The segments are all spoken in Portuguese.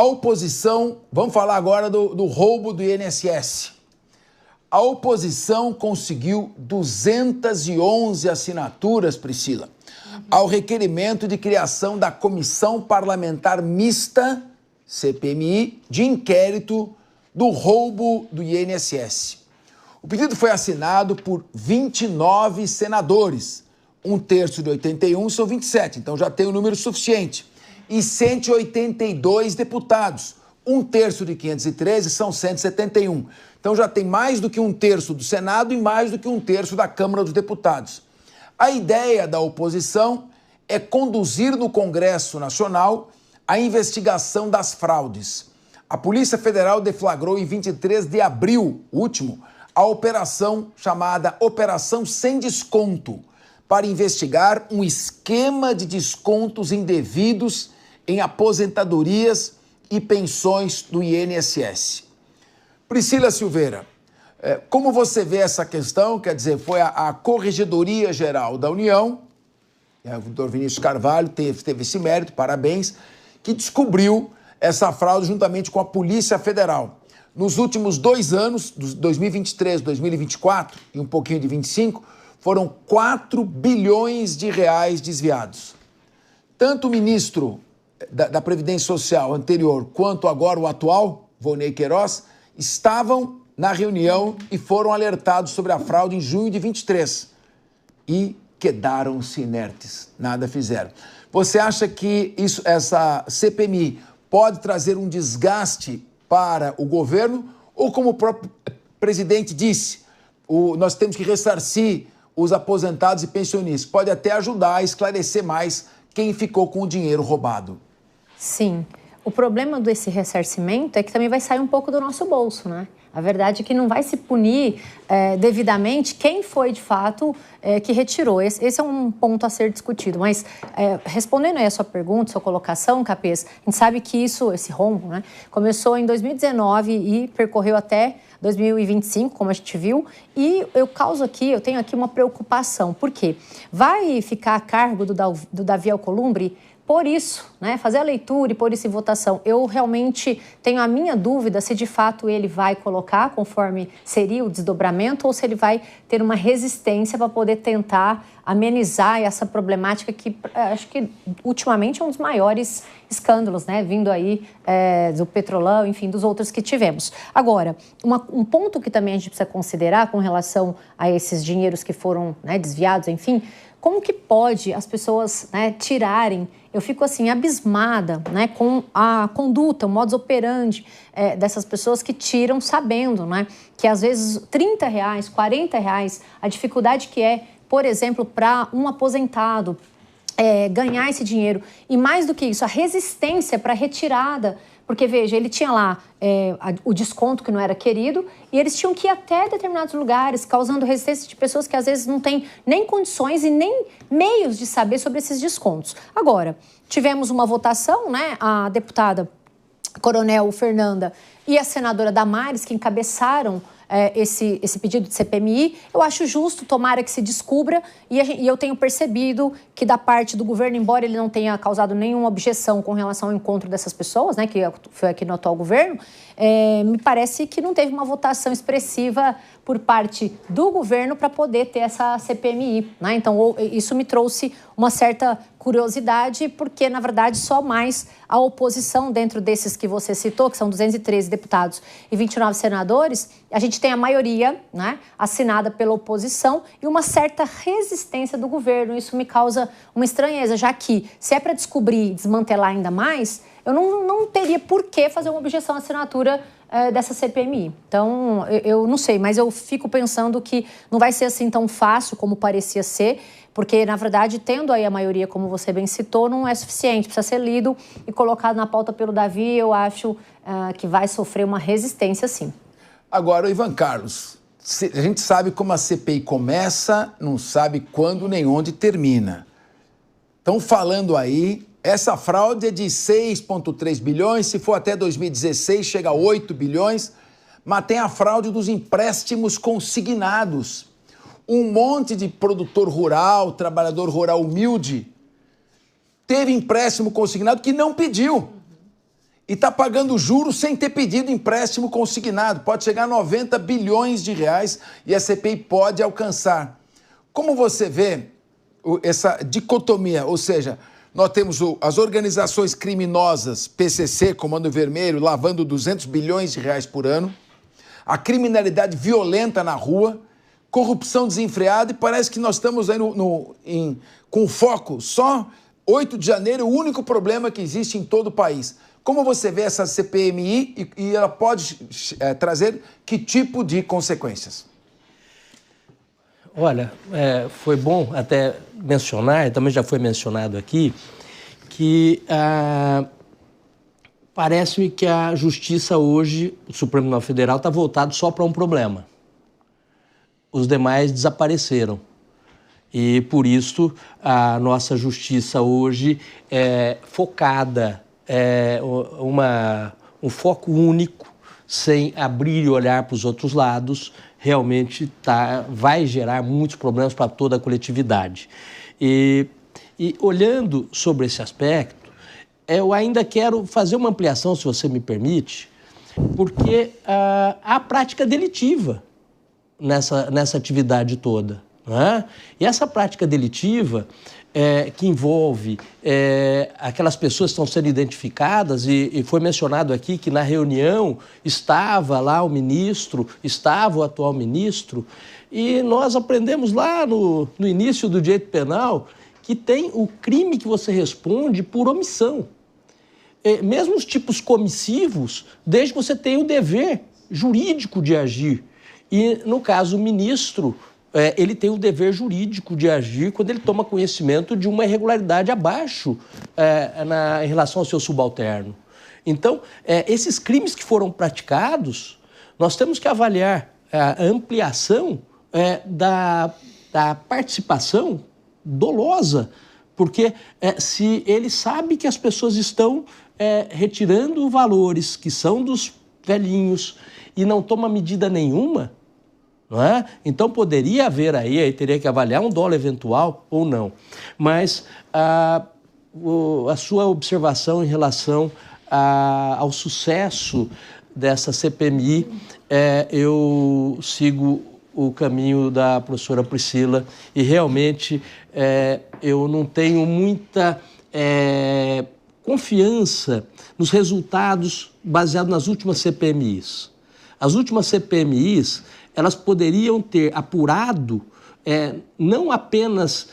A oposição, vamos falar agora do roubo do INSS. A oposição conseguiu 211 assinaturas, Priscila, ao requerimento de criação da Comissão Parlamentar Mista, CPMI, de inquérito do roubo do INSS. O pedido foi assinado por 29 senadores, um terço de 81 são 27, então já tem um número suficiente, e 182 deputados, um terço de 513 são 171. Então já tem mais do que um terço do Senado e mais do que um terço da Câmara dos Deputados. A ideia da oposição é conduzir no Congresso Nacional a investigação das fraudes. A Polícia Federal deflagrou em 23 de abril, último, a operação chamada Operação Sem Desconto, para investigar um esquema de descontos indevidos em aposentadorias e pensões do INSS. Priscila Silveira, como você vê essa questão? Quer dizer, foi a Corregedoria Geral da União, o doutor Vinícius Carvalho teve esse mérito, parabéns, que descobriu essa fraude juntamente com a Polícia Federal. Nos últimos 2 anos, 2023, 2024 e um pouquinho de 25, foram 4 bilhões de reais desviados. Tanto o ministro da Previdência Social anterior quanto agora o atual, Volney Queiroz, estavam na reunião e foram alertados sobre a fraude em junho de 23 e quedaram-se inertes, nada fizeram. Você acha que essa CPMI pode trazer um desgaste para o governo ou, como o próprio presidente disse, nós temos que ressarcir os aposentados e pensionistas? Pode até ajudar a esclarecer mais quem ficou com o dinheiro roubado. Sim. O problema desse ressarcimento é que também vai sair um pouco do nosso bolso, né? A verdade é que não vai se punir devidamente quem foi, de fato, que retirou. Esse é um ponto a ser discutido. Mas, respondendo aí a sua pergunta, sua colocação, Capês, a gente sabe que esse rombo, né, começou em 2019 e percorreu até 2025, como a gente viu, e eu tenho aqui uma preocupação. Por quê? Vai ficar a cargo do Davi Alcolumbre por isso, né, fazer a leitura e por isso em votação. Eu realmente tenho a minha dúvida se de fato ele vai colocar conforme seria o desdobramento ou se ele vai ter uma resistência para poder tentar amenizar essa problemática que acho que ultimamente é um dos maiores escândalos, né, vindo aí do Petrolão, enfim, dos outros que tivemos. Agora, um ponto que também a gente precisa considerar com relação a esses dinheiros que foram, né, desviados, enfim, como que pode as pessoas, né, tirarem? Eu fico assim abismada, né, com a conduta, o modus operandi dessas pessoas que tiram sabendo, né, que às vezes R$30, R$40, a dificuldade que é, por exemplo, para um aposentado ganhar esse dinheiro. E mais do que isso, a resistência para retirada. Porque, veja, ele tinha lá o desconto que não era querido e eles tinham que ir até determinados lugares, causando resistência de pessoas que às vezes não têm nem condições e nem meios de saber sobre esses descontos. Agora, tivemos uma votação, né? A deputada Coronel Fernanda e a senadora Damares, que encabeçaram esse pedido de CPMI, eu acho justo, tomara que se descubra, e eu tenho percebido que da parte do governo, embora ele não tenha causado nenhuma objeção com relação ao encontro dessas pessoas, né, que foi aqui no atual governo, me parece que não teve uma votação expressiva por parte do governo para poder ter essa CPMI, né? Então, isso me trouxe uma certa curiosidade, porque, na verdade, só mais a oposição dentro desses que você citou, que são 213 deputados e 29 senadores, a gente tem a maioria, né, assinada pela oposição e uma certa resistência do governo. Isso me causa uma estranheza, já que, se é para descobrir e desmantelar ainda mais, eu não teria por que fazer uma objeção à assinatura dessa CPMI. Então, eu não sei, mas eu fico pensando que não vai ser assim tão fácil como parecia ser, porque, na verdade, tendo aí a maioria, como você bem citou, não é suficiente. Precisa ser lido e colocado na pauta pelo Davi, eu acho que vai sofrer uma resistência, sim. Agora, Ivan Carlos, a gente sabe como a CPI começa, não sabe quando nem onde termina. Estão falando aí, essa fraude é de 6,3 bilhões, se for até 2016 chega a 8 bilhões, mas tem a fraude dos empréstimos consignados. Um monte de produtor rural, trabalhador rural humilde, teve empréstimo consignado que não pediu. e está pagando juros sem ter pedido empréstimo consignado. Pode chegar a 90 bilhões de reais e a CPI pode alcançar. Como você vê essa dicotomia, ou seja, nós temos as organizações criminosas, PCC, Comando Vermelho, lavando 200 bilhões de reais por ano, a criminalidade violenta na rua, corrupção desenfreada, e parece que nós estamos aí com foco só 8 de janeiro, o único problema que existe em todo o país. Como você vê essa CPMI e ela pode trazer que tipo de consequências? Olha, foi bom até mencionar, também já foi mencionado aqui, que parece-me que a justiça hoje, o Supremo Tribunal Federal, está voltado só para um problema. Os demais desapareceram. E, por isso, a nossa justiça hoje é focada, um foco único, sem abrir e olhar para os outros lados, realmente vai gerar muitos problemas para toda a coletividade. E olhando sobre esse aspecto, eu ainda quero fazer uma ampliação, se você me permite, porque há prática delitiva nessa atividade toda. Não é? E essa prática delitiva que envolve aquelas pessoas que estão sendo identificadas, e foi mencionado aqui que na reunião estava lá o ministro, estava o atual ministro, e nós aprendemos lá no início do direito penal que tem o crime que você responde por omissão. Mesmo os tipos comissivos, desde que você tenha o dever jurídico de agir. E, no caso, o ministro, ele tem o dever jurídico de agir quando ele toma conhecimento de uma irregularidade abaixo em relação ao seu subalterno. Então, esses crimes que foram praticados, nós temos que avaliar a ampliação da participação dolosa, porque se ele sabe que as pessoas estão retirando valores que são dos velhinhos e não toma medida nenhuma, não é? Então poderia haver aí teria que avaliar um dolo eventual ou não. Mas a sua observação em relação ao sucesso dessa CPMI, eu sigo o caminho da professora Priscila e realmente eu não tenho muita confiança nos resultados baseados nas últimas CPMIs. As últimas CPMIs, elas poderiam ter apurado não apenas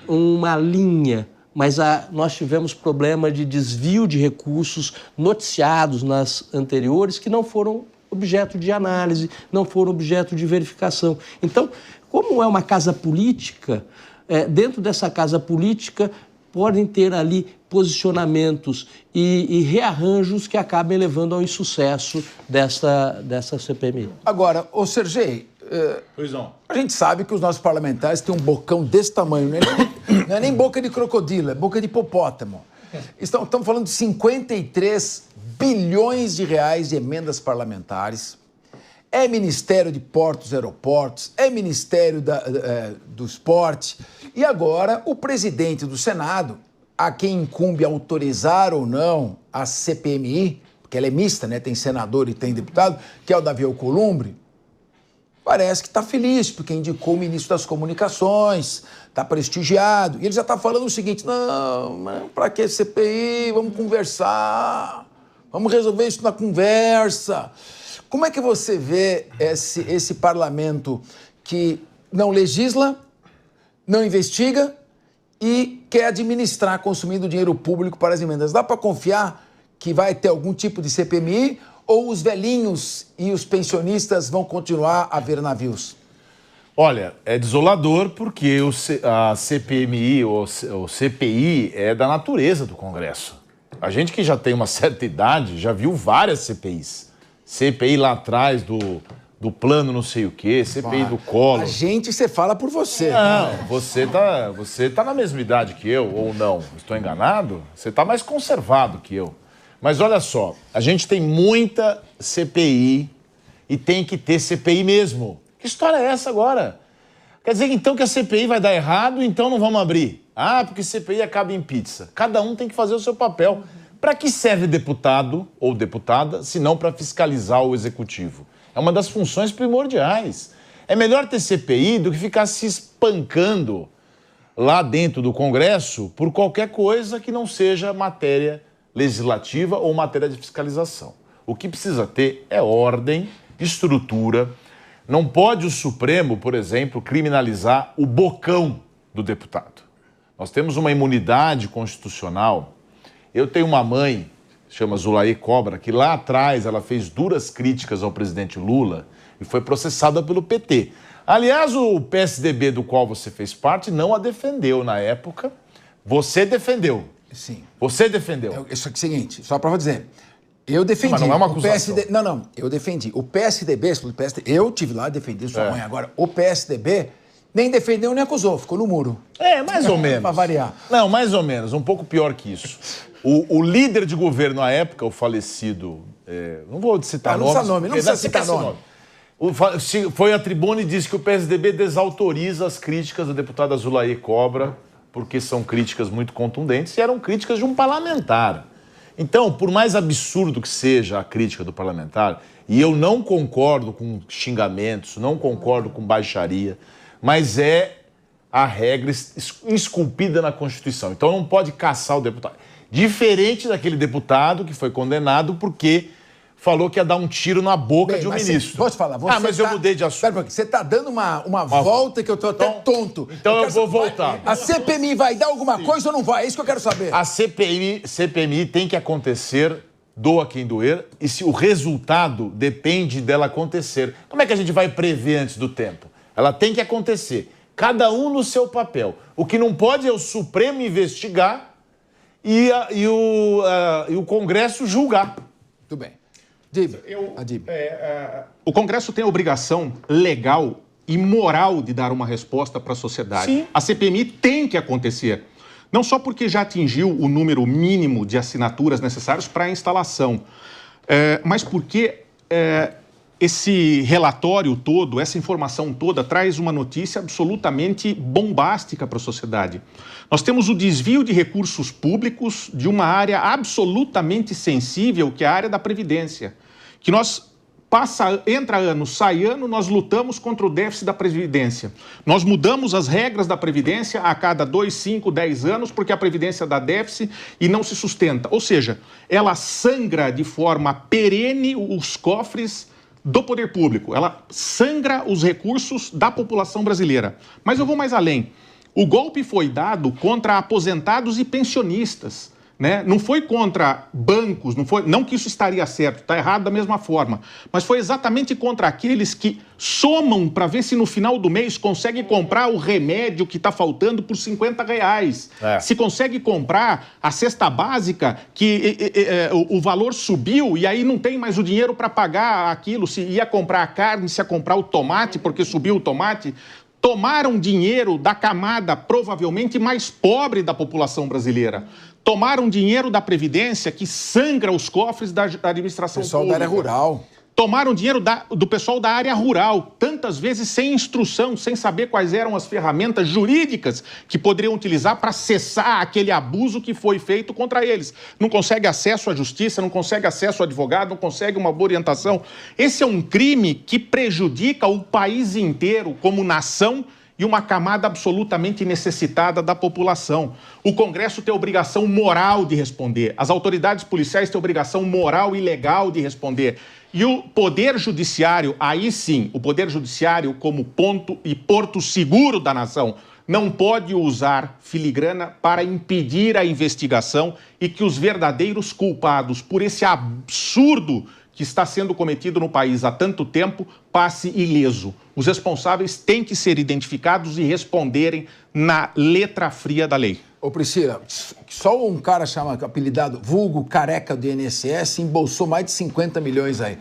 uma linha, mas nós tivemos problema de desvio de recursos noticiados nas anteriores que não foram objeto de análise, não foram objeto de verificação. Então, como é uma casa política, dentro dessa casa política podem ter ali posicionamentos e rearranjos que acabem levando ao insucesso dessa CPMI. Agora, ô Sergei, a gente sabe que os nossos parlamentares têm um bocão desse tamanho, não é nem boca de crocodilo, é boca de hipopótamo. Estamos falando de 53 bilhões de reais de emendas parlamentares, é Ministério de Portos e Aeroportos, é Ministério do Esporte, e agora o presidente do Senado, a quem incumbe autorizar ou não a CPMI, porque ela é mista, né? Tem senador e tem deputado, que é o Davi Alcolumbre, parece que está feliz, porque indicou o ministro das Comunicações, está prestigiado, e ele já está falando o seguinte: não, para que CPI? Vamos conversar, vamos resolver isso na conversa. Como é que você vê esse parlamento que não legisla, não investiga e quer administrar consumindo dinheiro público para as emendas? Dá para confiar que vai ter algum tipo de CPMI ou os velhinhos e os pensionistas vão continuar a ver navios? Olha, é desolador porque a CPMI ou CPI é da natureza do Congresso. A gente que já tem uma certa idade já viu várias CPIs. CPI lá atrás do plano não sei o quê, CPI do Collor. A gente, você fala por você. Não, você tá na mesma idade que eu, ou não? Estou enganado? Você tá mais conservado que eu. Mas olha só, a gente tem muita CPI e tem que ter CPI mesmo. Que história é essa agora? Quer dizer, então, que a CPI vai dar errado, então não vamos abrir. Porque CPI acaba em pizza. Cada um tem que fazer o seu papel. Para que serve deputado ou deputada, se não para fiscalizar o executivo? É uma das funções primordiais. É melhor ter CPI do que ficar se espancando lá dentro do Congresso por qualquer coisa que não seja matéria legislativa ou matéria de fiscalização. O que precisa ter é ordem, estrutura. Não pode o Supremo, por exemplo, criminalizar o bocão do deputado. Nós temos uma imunidade constitucional. Eu tenho uma mãe, chama Zulaí Cobra, que lá atrás ela fez duras críticas ao presidente Lula e foi processada pelo PT. Aliás, o PSDB do qual você fez parte não a defendeu na época. Você defendeu. Sim. Você defendeu. Isso aqui é o seguinte, só para dizer. Eu defendi. Mas não é uma acusação. Não, eu defendi. O PSDB, eu tive lá, defendi sua mãe agora. O PSDB nem defendeu nem acusou, ficou no muro. Mais ou menos. Para variar. Não, mais ou menos, um pouco pior que isso. O líder de governo à época, o falecido, não vou citar nomes. Não precisa citar nome. Foi à tribuna e disse que o PSDB desautoriza as críticas da deputada Zulaí Cobra, porque são críticas muito contundentes e eram críticas de um parlamentar. Então, por mais absurdo que seja a crítica do parlamentar, e eu não concordo com xingamentos, não concordo com baixaria, mas é a regra esculpida na Constituição. Então não pode caçar o deputado. Diferente daquele deputado que foi condenado porque falou que ia dar um tiro na boca de um ministro. Posso falar? Mas eu mudei de assunto. Espera um pouquinho. Você está dando uma volta que eu estou até tonto. Então eu vou voltar. A CPMI vai dar alguma coisa ou não vai? É isso que eu quero saber. A CPMI tem que acontecer, doa quem doer, e se o resultado depende dela acontecer. Como é que a gente vai prever antes do tempo? Ela tem que acontecer. Cada um no seu papel. O que não pode é o Supremo investigar e o Congresso julgar. Tudo bem. O Congresso tem a obrigação legal e moral de dar uma resposta para a sociedade. Sim. A CPMI tem que acontecer. Não só porque já atingiu o número mínimo de assinaturas necessários para a instalação, mas porque esse relatório todo, essa informação toda, traz uma notícia absolutamente bombástica para a sociedade. Nós temos o desvio de recursos públicos de uma área absolutamente sensível, que é a área da Previdência. Que entra ano, sai ano, nós lutamos contra o déficit da Previdência. Nós mudamos as regras da Previdência a cada 2, 5, 10 anos, porque a Previdência dá déficit e não se sustenta. Ou seja, ela sangra de forma perene os cofres do poder público. Ela sangra os recursos da população brasileira. Mas eu vou mais além. O golpe foi dado contra aposentados e pensionistas, né? Não foi contra bancos, não que isso estaria certo, está errado da mesma forma, mas foi exatamente contra aqueles que somam para ver se no final do mês consegue comprar o remédio que está faltando por R$50. Se consegue comprar a cesta básica, que o valor subiu e aí não tem mais o dinheiro para pagar aquilo, se ia comprar a carne, se ia comprar o tomate, porque subiu o tomate. Tomaram dinheiro da camada provavelmente mais pobre da população brasileira. Tomaram dinheiro da Previdência, que sangra os cofres da administração pública. Pessoal da área rural. Tomaram dinheiro do pessoal da área rural, tantas vezes sem instrução, sem saber quais eram as ferramentas jurídicas que poderiam utilizar para cessar aquele abuso que foi feito contra eles. Não consegue acesso à justiça, não consegue acesso ao advogado, não consegue uma boa orientação. Esse é um crime que prejudica o país inteiro como nação e uma camada absolutamente necessitada da população. O Congresso tem a obrigação moral de responder. As autoridades policiais têm a obrigação moral e legal de responder. E o Poder Judiciário, aí sim, o Poder Judiciário como ponto e porto seguro da nação, não pode usar filigrana para impedir a investigação e que os verdadeiros culpados por esse absurdo que está sendo cometido no país há tanto tempo passe ileso. Os responsáveis têm que ser identificados e responderem na letra fria da lei. Ô Priscila, só um cara apelidado vulgo careca do INSS embolsou mais de 50 milhões aí.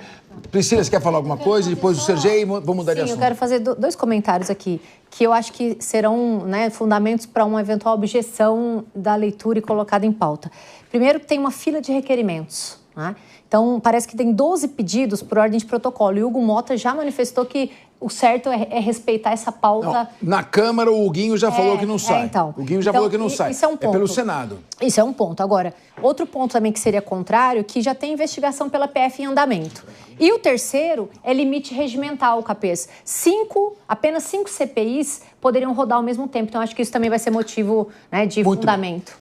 Priscila, você quer falar alguma coisa? Depois o Sergei, vamos mudar de assunto. Sim, eu quero fazer dois comentários aqui, que eu acho que serão, né, fundamentos para uma eventual objeção da leitura e colocada em pauta. Primeiro, tem uma fila de requerimentos. né? Então, parece que tem 12 pedidos por ordem de protocolo. E o Hugo Mota já manifestou que o certo é respeitar essa pauta. Não, na Câmara, o Huguinho já falou que não sai. Então. O Huguinho já falou que não sai. Isso é um ponto. É pelo Senado. Isso é um ponto. Agora, outro ponto também que seria contrário, que já tem investigação pela PF em andamento. E o terceiro é limite regimental, Capês. Apenas 5 CPIs poderiam rodar ao mesmo tempo. Então, acho que isso também vai ser motivo, né, de fundamento.